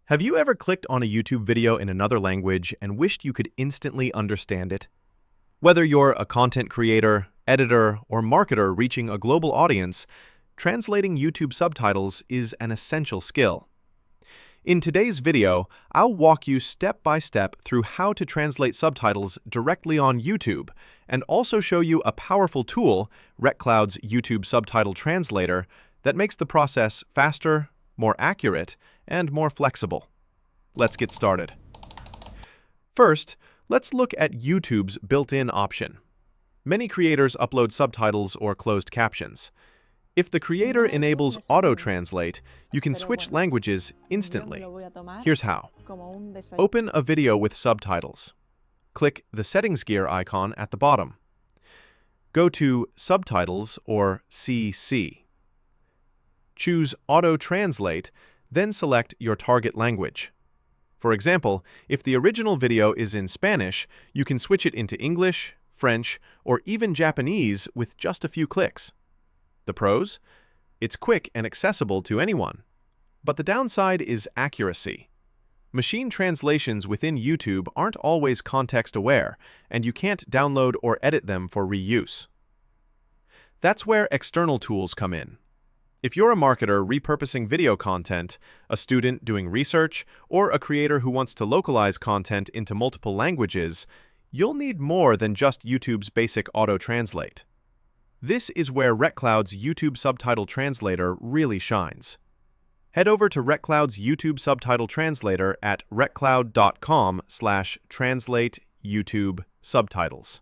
Have you ever clicked on a YouTube video in another language and wished you could instantly understand it? Whether you're a content creator, editor, or marketer reaching a global audience, translating YouTube subtitles is an essential skill. In today's video, I'll walk you step by step through how to translate subtitles directly on YouTube, and also show you a powerful tool, RecCloud's YouTube Subtitle Translator, that makes the process faster, more accurate, and more flexible. Let's get started. First, let's look at YouTube's built-in option. Many creators upload subtitles or closed captions. If the creator enables auto-translate, you can switch languages instantly. Here's how. Open a video with subtitles. Click the settings gear icon at the bottom. Go to Subtitles or CC. Choose Auto-Translate, then select your target language. For example, if the original video is in Spanish, you can switch it into English, French, or even Japanese with just a few clicks. The pros? It's quick and accessible to anyone. But the downside is accuracy. Machine translations within YouTube aren't always context-aware, and you can't download or edit them for reuse. That's where external tools come in. If you're a marketer repurposing video content, a student doing research, or a creator who wants to localize content into multiple languages, you'll need more than just YouTube's basic auto-translate. This is where RecCloud's YouTube Subtitle Translator really shines. Head over to RecCloud's YouTube Subtitle Translator at recloud.com/translate-YouTube-subtitles.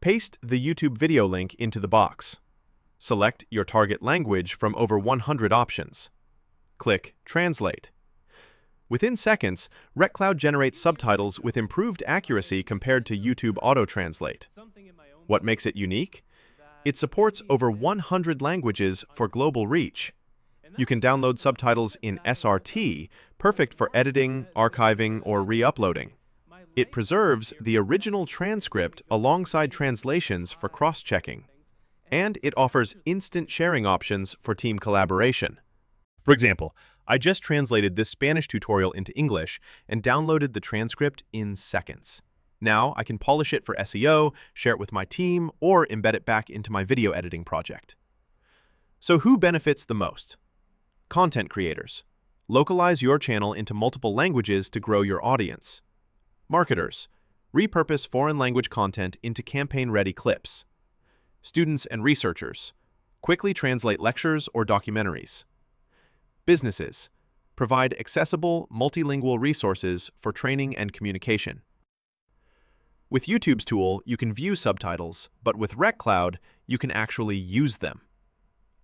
Paste the YouTube video link into the box. Select your target language from over 100 options. Click Translate. Within seconds, RecCloud generates subtitles with improved accuracy compared to YouTube Auto-Translate. What makes it unique? It supports over 100 languages for global reach. You can download subtitles in SRT, perfect for editing, archiving, or re-uploading. It preserves the original transcript alongside translations for cross-checking. And it offers instant sharing options for team collaboration. For example, I just translated this Spanish tutorial into English and downloaded the transcript in seconds. Now I can polish it for SEO, share it with my team, or embed it back into my video editing project. So who benefits the most? Content creators. Localize your channel into multiple languages to grow your audience. Marketers. Repurpose foreign language content into campaign-ready clips. Students and researchers. Quickly translate lectures or documentaries. Businesses. Provide accessible, multilingual resources for training and communication. With YouTube's tool, you can view subtitles, but with RecCloud, you can actually use them.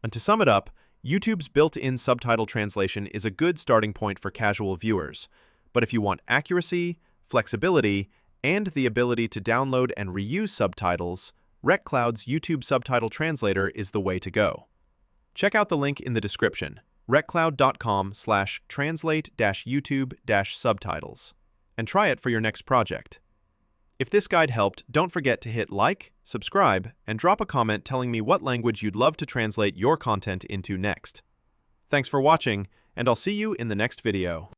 And to sum it up, YouTube's built-in subtitle translation is a good starting point for casual viewers. But if you want accuracy, flexibility, and the ability to download and reuse subtitles, RecCloud's YouTube Subtitle Translator is the way to go. Check out the link in the description, recloud.com/translate-YouTube-subtitles, and try it for your next project. If this guide helped, don't forget to hit like, subscribe, and drop a comment telling me what language you'd love to translate your content into next. Thanks for watching, and I'll see you in the next video.